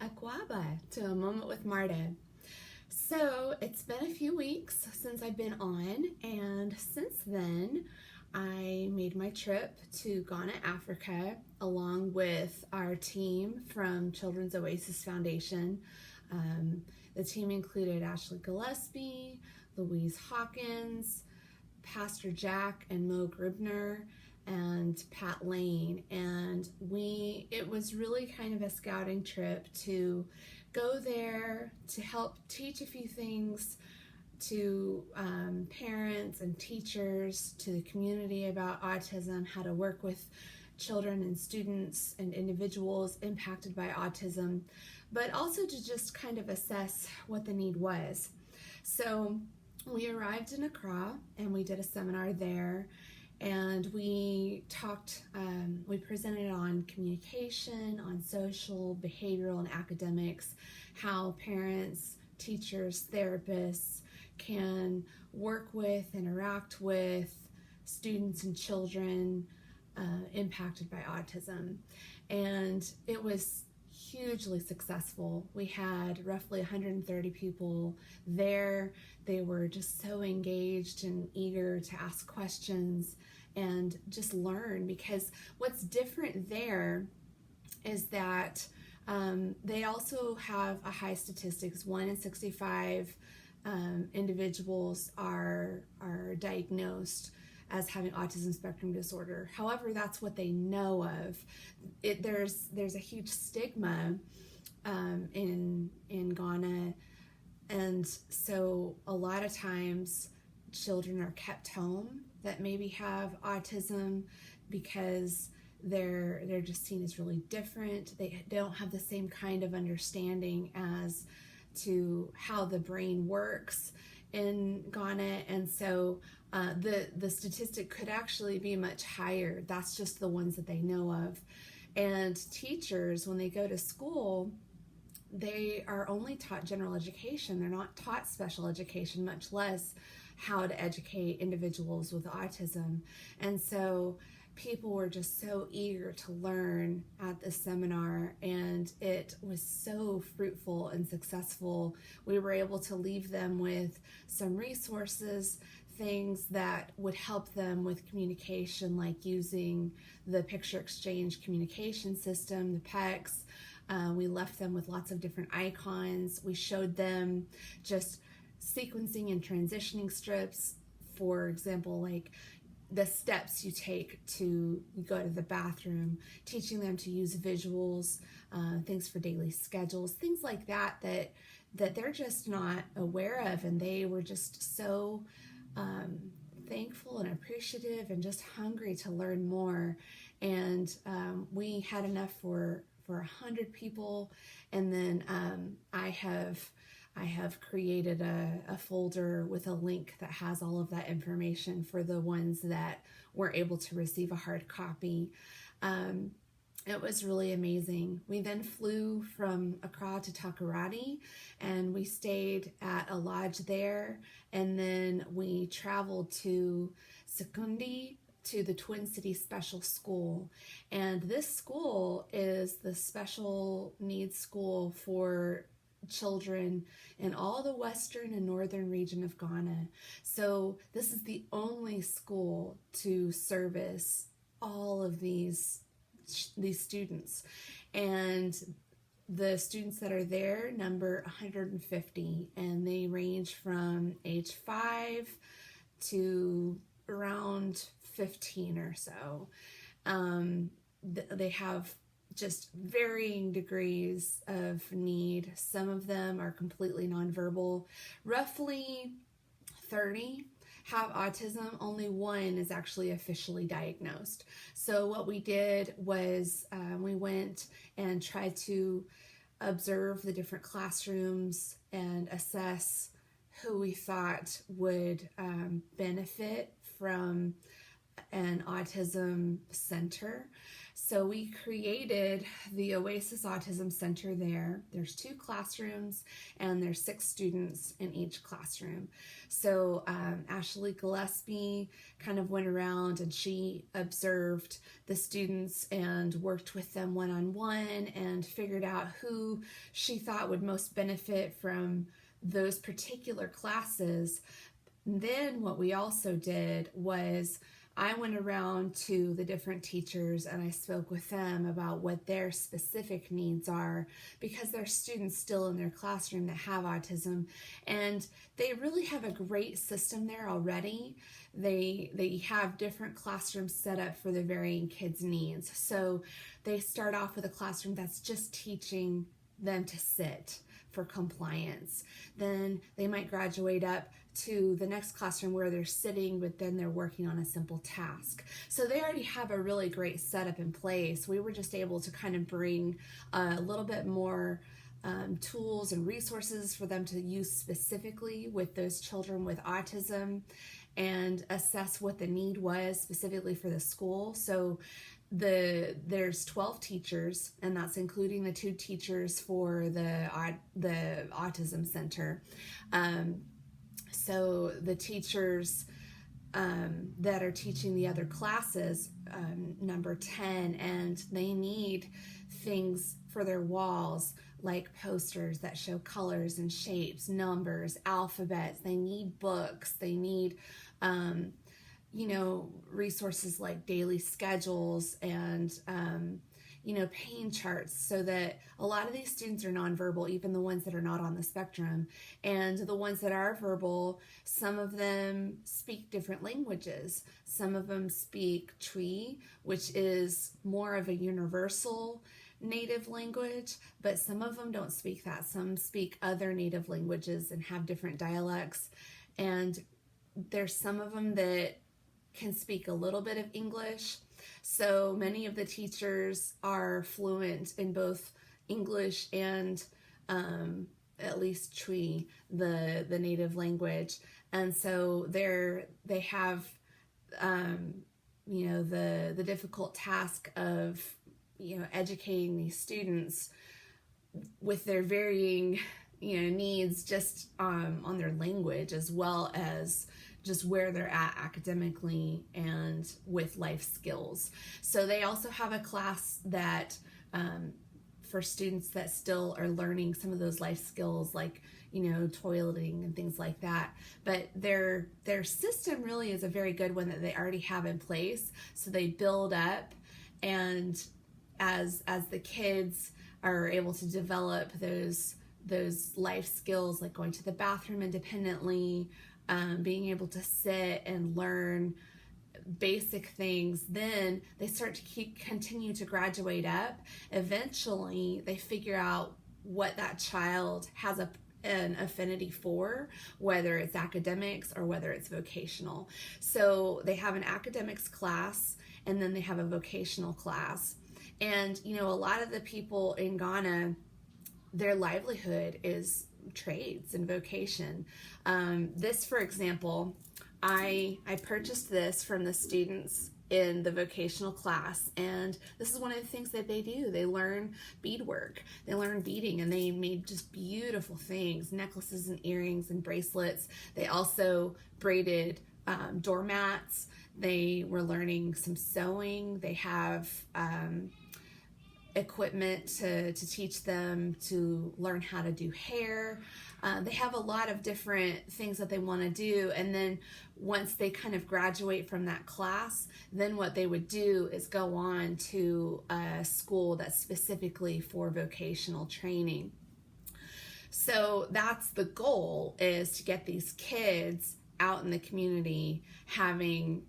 Aquaba to A Moment with Marta. So it's been a few weeks since I've been on, and since then I made my trip to Ghana, Africa, along with our team from Children's Oasis Foundation. The team included Ashley Gillespie, Louise Hawkins, Pastor Jack and Mo Gribner, and Pat Lane. And it was really kind of a scouting trip to go there to help teach a few things to parents and teachers, to the community about autism, how to work with children and students and individuals impacted by autism, but also to just kind of assess what the need was. So we arrived in Accra and we did a seminar there, and we talked, we presented on communication, on social, behavioral, and academics, how parents, teachers, therapists can work with, interact with students and children impacted by autism. And it was hugely successful. We had roughly 130 people there. They were just so engaged and eager to ask questions and just learn, because what's different there is that they also have a high statistics. 1 in 65 individuals are diagnosed as having autism spectrum disorder. However, that's what they know of. There's a huge stigma in Ghana, and so a lot of times children are kept home that maybe have autism because they're just seen as really different. They don't have the same kind of understanding as to how the brain works in Ghana, and so the statistic could actually be much higher. That's just the ones that they know of. And teachers, when they go to school, they are only taught general education. They're not taught special education, much less how to educate individuals with autism. And so people were just so eager to learn at the seminar, and it was so fruitful and successful. We were able to leave them with some resources, things that would help them with communication, like using the picture exchange communication system, the PECS. We left them with lots of different icons. We showed them just sequencing and transitioning strips, for example, like the steps you take to go to the bathroom, teaching them to use visuals, things for daily schedules, things like that they're just not aware of. And they were just so thankful and appreciative and just hungry to learn more. And we had enough for 100 people. And then I have created a folder with a link that has all of that information for the ones that were able to receive a hard copy. It was really amazing. We then flew from Accra to Takoradi, and we stayed at a lodge there, and then we traveled to Sekondi, to the Twin City Special School. And this school is the special needs school for children in all the western and northern region of Ghana. So this is the only school to service all of these students. And the students that are there number 150, and they range from age 5 to around 15 or so. They have just varying degrees of need. Some of them are completely nonverbal. Roughly 30 have autism. Only 1 is actually officially diagnosed. So what we did was we went and tried to observe the different classrooms and assess who we thought would benefit from an autism center. So we created the Oasis Autism Center there. There's 2 classrooms and there's 6 students in each classroom. So Ashley Gillespie kind of went around and she observed the students and worked with them one-on-one and figured out who she thought would most benefit from those particular classes. Then what we also did was I went around to the different teachers and I spoke with them about what their specific needs are, because there are students still in their classroom that have autism, and they really have a great system there already. They have different classrooms set up for the varying kids' needs. So they start off with a classroom that's just teaching them to sit for compliance. Then they might graduate up to the next classroom where they're sitting, but then they're working on a simple task. So they already have a really great setup in place. We were just able to kind of bring a little bit more tools and resources for them to use specifically with those children with autism and assess what the need was specifically for the school. So there's 12 teachers, and that's including the 2 teachers for the autism center. So the teachers that are teaching the other classes, number 10, and they need things for their walls like posters that show colors and shapes, numbers, alphabets. They need books. They need resources like daily schedules and, pain charts, so that a lot of these students are nonverbal, even the ones that are not on the spectrum. And the ones that are verbal, some of them speak different languages. Some of them speak Tree, which is more of a universal native language, but some of them don't speak that. Some speak other native languages and have different dialects. And there's some of them that can speak a little bit of English. So many of the teachers are fluent in both English and at least Tree, the native language. And so they have the difficult task of educating these students with their varying needs just on their language, as well as just where they're at academically and with life skills. So they also have a class that for students that still are learning some of those life skills, like toileting and things like that. But their system really is a very good one that they already have in place. So they build up, and as the kids are able to develop those life skills, like going to the bathroom independently, being able to sit and learn basic things, then they start to continue to graduate up. Eventually, they figure out what that child has an affinity for, whether it's academics or whether it's vocational. So they have an academics class, and then they have a vocational class. And, a lot of the people in Ghana, their livelihood is trades and vocation. This, for example, I purchased this from the students in the vocational class, and this is one of the things that they do. They learn beadwork, they learn beading, and they made just beautiful things, necklaces and earrings and bracelets. They also braided doormats. They were learning some sewing. They have equipment to teach them to learn how to do hair. They have a lot of different things that they want to do, and then once they kind of graduate from that class, then what they would do is go on to a school that's specifically for vocational training. So that's the goal, is to get these kids out in the community having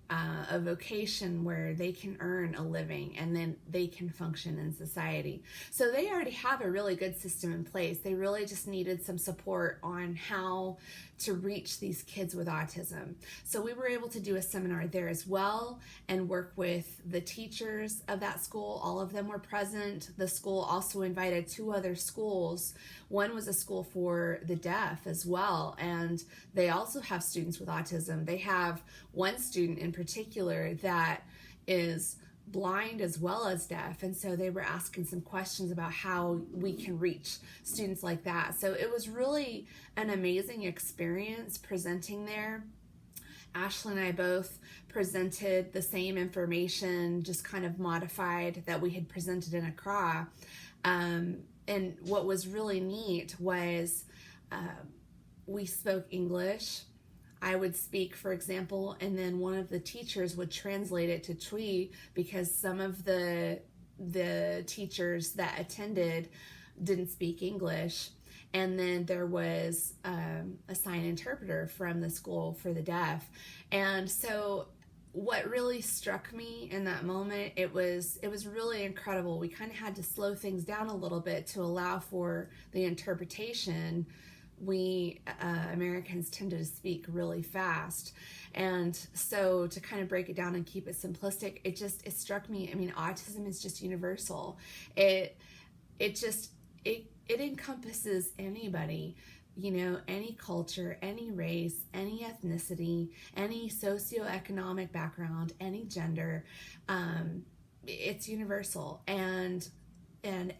a vocation where they can earn a living and then they can function in society. So they already have a really good system in place. They really just needed some support on how to reach these kids with autism. So we were able to do a seminar there as well and work with the teachers of that school. All of them were present. The school also invited 2 other schools. One was a school for the deaf as well, and they also have students with autism. They have one student in particular that is blind as well as deaf, and so they were asking some questions about how we can reach students like that. So it was really an amazing experience presenting there. Ashley and I both presented the same information, just kind of modified that we had presented in Accra. And what was really neat was we spoke English. I would speak, for example, and then one of the teachers would translate it to Twi, because some of the teachers that attended didn't speak English. And then there was a sign interpreter from the school for the deaf. And so what really struck me in that moment, it was really incredible. We kind of had to slow things down a little bit to allow for the interpretation. We Americans tend to speak really fast, and so to kind of break it down and keep it simplistic, it struck me. I mean, autism is just universal. It encompasses anybody, any culture, any race, any ethnicity, any socioeconomic background, any gender. It's universal, and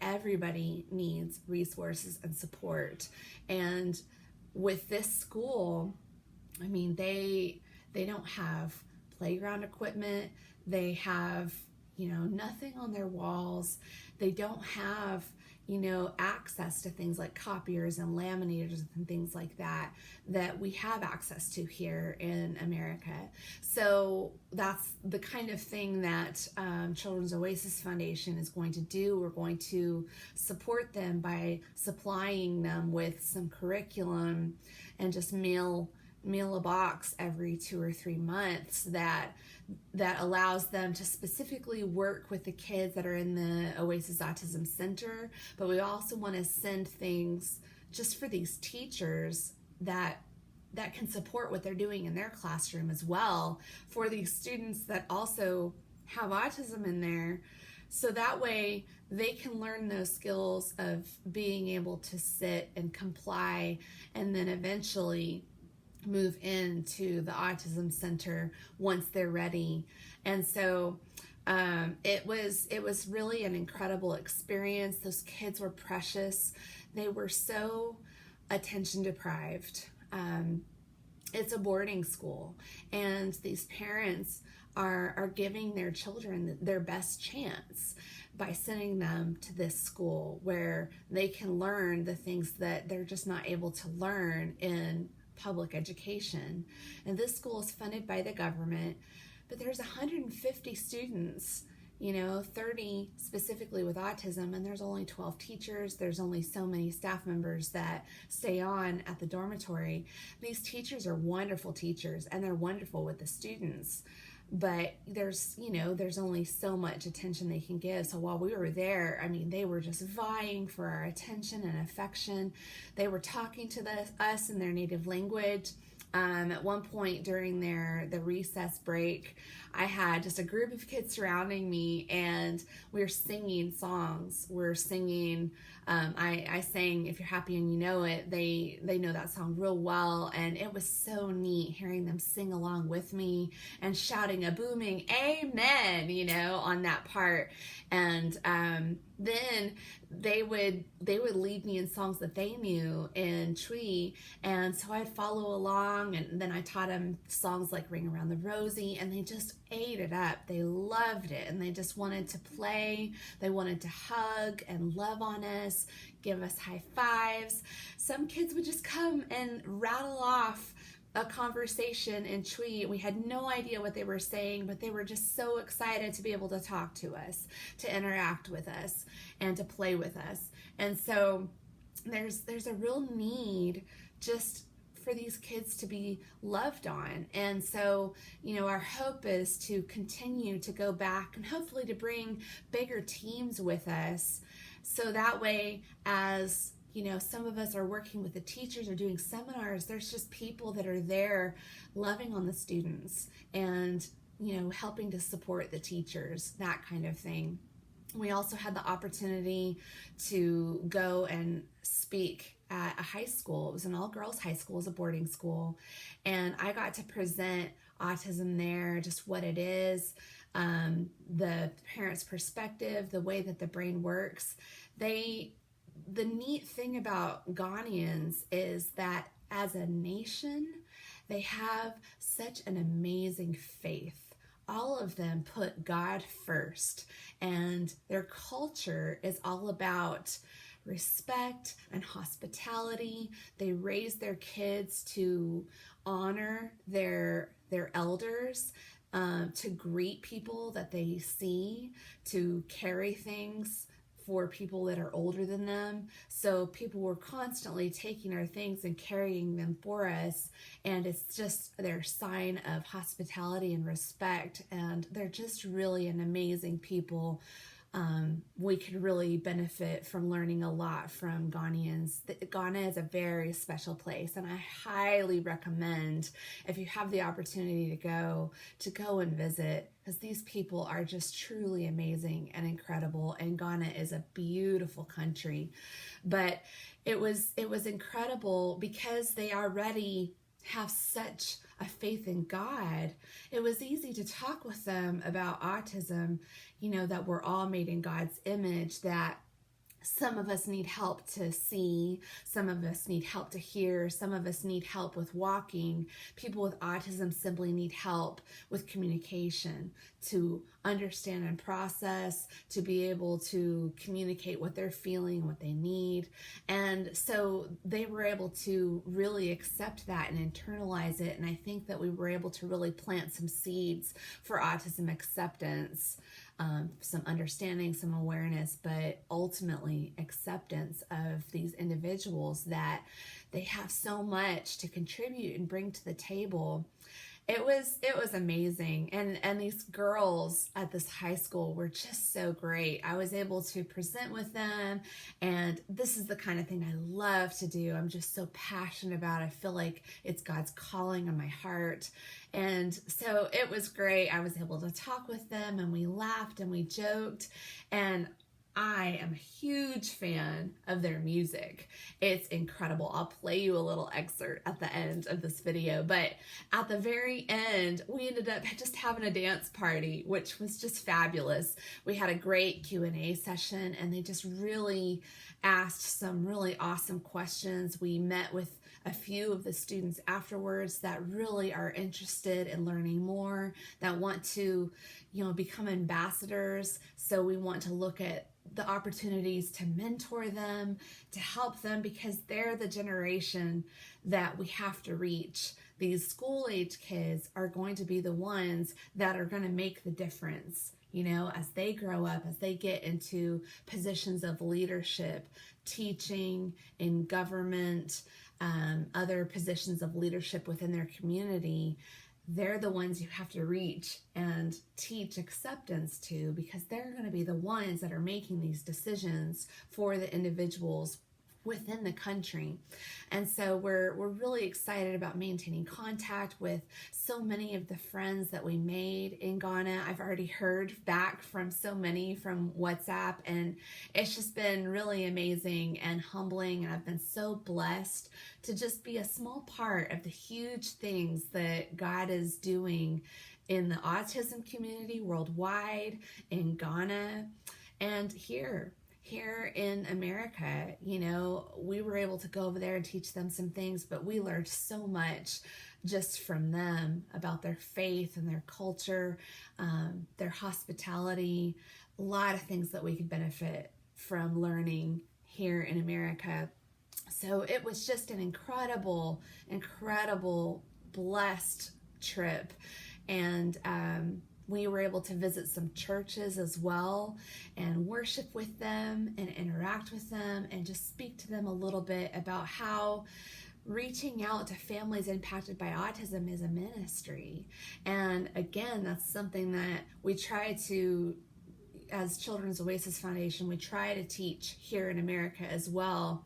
everybody needs resources and support. And with this school, I mean, they don't have playground equipment. They have, nothing on their walls. They don't have, access to things like copiers and laminators and things like that we have access to here in America. So that's the kind of thing that Children's Oasis Foundation is going to do. We're going to support them by supplying them with some curriculum and just mail a box every 2 or 3 months that allows them to specifically work with the kids that are in the Oasis Autism Center. But we also want to send things just for these teachers that can support what they're doing in their classroom as well, for these students that also have autism in there. So that way they can learn those skills of being able to sit and comply, and then eventually move into the autism center once they're ready. And so it was really an incredible experience. Those kids were precious. They were so attention deprived. It's a boarding school, and these parents are giving their children their best chance by sending them to this school where they can learn the things that they're just not able to learn in public education. And this school is funded by the government, but there's 150 students, 30 specifically with autism, and there's only 12 teachers. There's only so many staff members that stay on at the dormitory. These teachers are wonderful teachers, and they're wonderful with the students, but there's only so much attention they can give. So while we were there, I mean, they were just vying for our attention and affection. They were talking to us in their native language. At one point during the recess break, I had just a group of kids surrounding me, and we were singing songs. We're singing, I sang If You're Happy and You Know It. They know that song real well, and it was so neat hearing them sing along with me and shouting a booming amen, on that part. And then they would lead me in songs that they knew in Twi, and so I'd follow along, and then I taught them songs like Ring Around the Rosie, and they just ate it up. They loved it, and they just wanted to play. They wanted to hug and love on us, give us high fives. Some kids would just come and rattle off a conversation in Twi. We had no idea what they were saying, but they were just so excited to be able to talk to us, to interact with us, and to play with us. And so there's a real need just for these kids to be loved on. And so, our hope is to continue to go back and hopefully to bring bigger teams with us, so that way, as some of us are working with the teachers or doing seminars, there's just people that are there loving on the students and, helping to support the teachers, that kind of thing. We also had the opportunity to go and speak at a high school. It was an all-girls high school, it was a boarding school, and I got to present autism there, just what it is. the parent's perspective, the way that the brain works. The neat thing about Ghanaians is that as a nation, they have such an amazing faith. All of them put God first, and their culture is all about respect and hospitality. They raise their kids to honor their elders, to greet people that they see, to carry things for people that are older than them. So people were constantly taking our things and carrying them for us, and it's just their sign of hospitality and respect, and they're just really an amazing people. We could really benefit from learning a lot from Ghanaians. Ghana is a very special place, and I highly recommend, if you have the opportunity to go and visit, because these people are just truly amazing and incredible, and Ghana is a beautiful country. But it was incredible because they already have such a faith in God. It was easy to talk with them about autism, that we're all made in God's image, that some of us need help to see, some of us need help to hear, some of us need help with walking. People with autism simply need help with communication, to understand and process, to be able to communicate what they're feeling, what they need. And so they were able to really accept that and internalize it. And I think that we were able to really plant some seeds for autism acceptance. Some understanding, some awareness, but ultimately acceptance of these individuals, that they have so much to contribute and bring to the table. It was amazing. And these girls at this high school were just so great. I was able to present with them, and this is the kind of thing I love to do. I'm just so passionate about it. I feel like it's God's calling on my heart. And so it was great. I was able to talk with them, and we laughed and we joked, and I am a huge fan of their music. It's incredible. I'll play you a little excerpt at the end of this video, but at the very end, we ended up just having a dance party, which was just fabulous. We had a great Q&A session, and they just really asked some really awesome questions. We met with a few of the students afterwards that really are interested in learning more, that want to, become ambassadors. So we want to look at the opportunities to mentor them, to help them, because they're the generation that we have to reach. These school-age kids are going to be the ones that are going to make the difference, as they grow up, as they get into positions of leadership, teaching, in government, other positions of leadership within their community. They're the ones you have to reach and teach acceptance to, because they're going to be the ones that are making these decisions for the individuals within the country. And so we're really excited about maintaining contact with so many of the friends that we made in Ghana. I've already heard back from so many from WhatsApp, and it's just been really amazing and humbling. And I've been so blessed to just be a small part of the huge things that God is doing in the autism community worldwide, in Ghana, and here in America. We were able to go over there and teach them some things, but we learned so much just from them about their faith and their culture, their hospitality, a lot of things that we could benefit from learning here in America. So it was just an incredible, blessed trip. And we were able to visit some churches as well and worship with them and interact with them and just speak to them a little bit about how reaching out to families impacted by autism is a ministry. And again, that's something that we try to, as Children's Oasis Foundation, we try to teach here in America as well.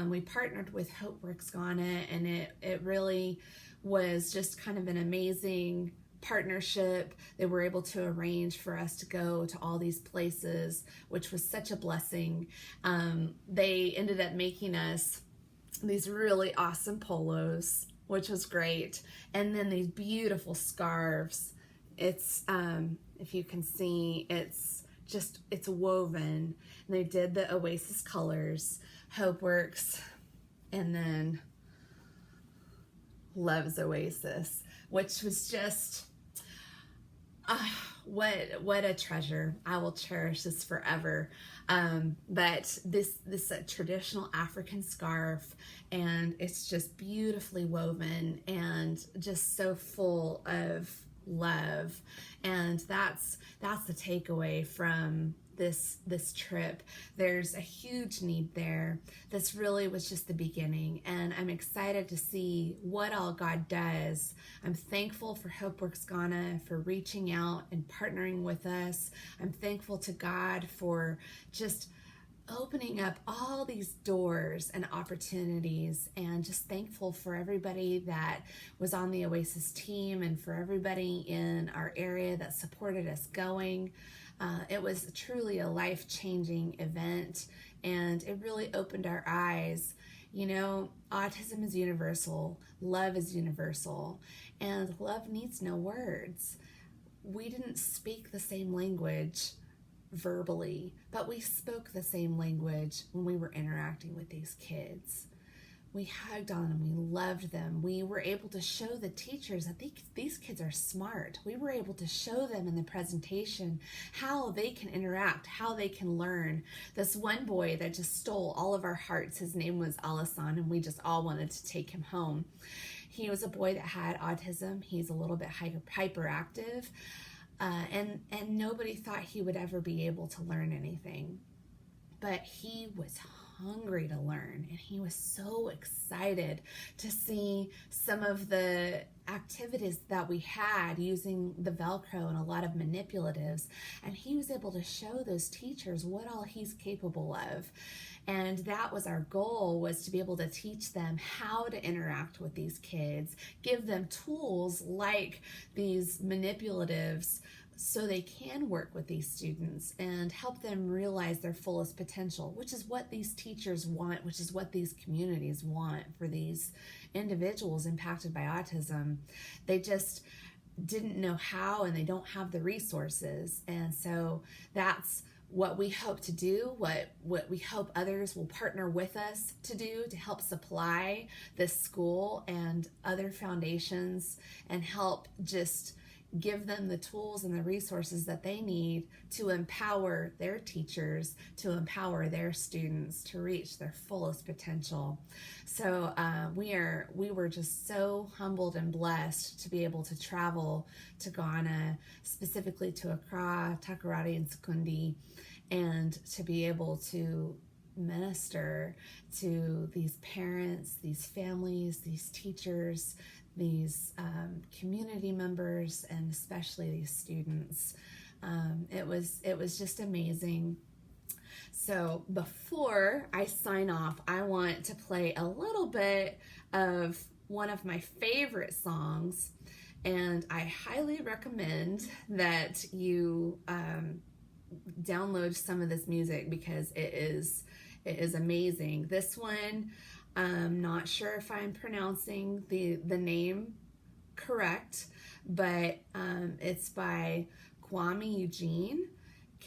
We partnered with Hope Works Ghana, and it really was just kind of an amazing partnership. They were able to arrange for us to go to all these places, which was such a blessing. They ended up making us these really awesome polos, which was great, and then these beautiful scarves. It's If you can see, it's woven. And they did the Oasis colors, HopeWorks, and then Loves Oasis, which was just what a treasure. I will cherish this forever. But this traditional African scarf, and it's just beautifully woven and just so full of love. And that's the takeaway from this trip. There's a huge need there. This really was just the beginning, and I'm excited to see what all God does. I'm thankful for HopeWorks Ghana for reaching out and partnering with us. I'm thankful to God for just opening up all these doors and opportunities, and just thankful for everybody that was on the Oasis team and for everybody in our area that supported us going. It was truly a life-changing event, and it really opened our eyes. You know, autism is universal, love is universal, and love needs no words. We didn't speak the same language verbally, but we spoke the same language when we were interacting with these kids. We hugged on them, we loved them. We were able to show the teachers that these kids are smart. We were able to show them in the presentation how they can interact, how they can learn. This one boy that just stole all of our hearts, his name was Alasan, and we just all wanted to take him home. He was a boy that had autism. He's a little bit hyperactive, and nobody thought he would ever be able to learn anything. But he was hungry to learn, and he was so excited to see some of the activities that we had using the Velcro and a lot of manipulatives, and he was able to show those teachers what all he's capable of. And that was our goal, was to be able to teach them how to interact with these kids, give them tools like these manipulatives so they can work with these students and help them realize their fullest potential, which is what these teachers want, which is what these communities want for these individuals impacted by autism. They just didn't know how, and they don't have the resources. And so that's what we hope to do, what we hope others will partner with us to do, to help supply this school and other foundations and help just give them the tools and the resources that they need to empower their teachers, to empower their students to reach their fullest potential. So we were just so humbled and blessed to be able to travel to Ghana, specifically to Accra, Takoradi, and Sekondi, and to be able to minister to these parents, these families, these teachers, these community members, and especially these students. It was just amazing. So before I sign off, I want to play a little bit of one of my favorite songs, and I highly recommend that you download some of this music because it is amazing. This one, I'm not sure if I'm pronouncing the name correct, but it's by Kwame Eugene,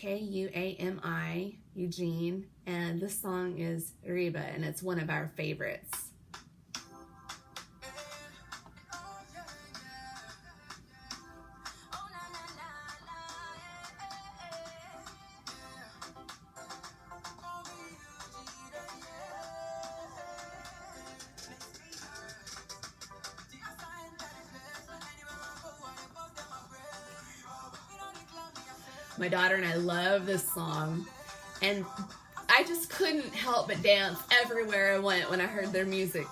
Kuami Eugene, and this song is Reba, and it's one of our favorites. My daughter and I love this song, and I just couldn't help but dance everywhere I went when I heard their music.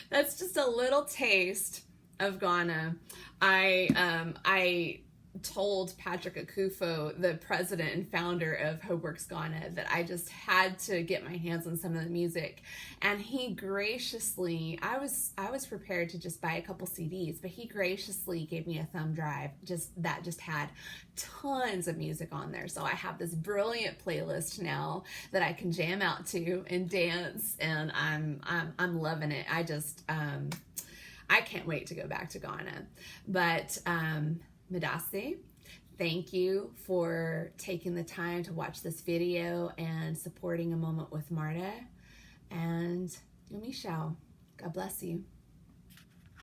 That's just a little taste of Ghana. I told Patrick Akufo, the president and founder of HopeWorks Ghana, that I just had to get my hands on some of the music, and he graciously, I was prepared to just buy a couple CDs, but he graciously gave me a thumb drive that just had tons of music on there. So I have this brilliant playlist now that I can jam out to and dance, and I'm loving it. I can't wait to go back to Ghana. But Madase, thank you for taking the time to watch this video and supporting A Moment with Marta. And Yumishao, God bless you.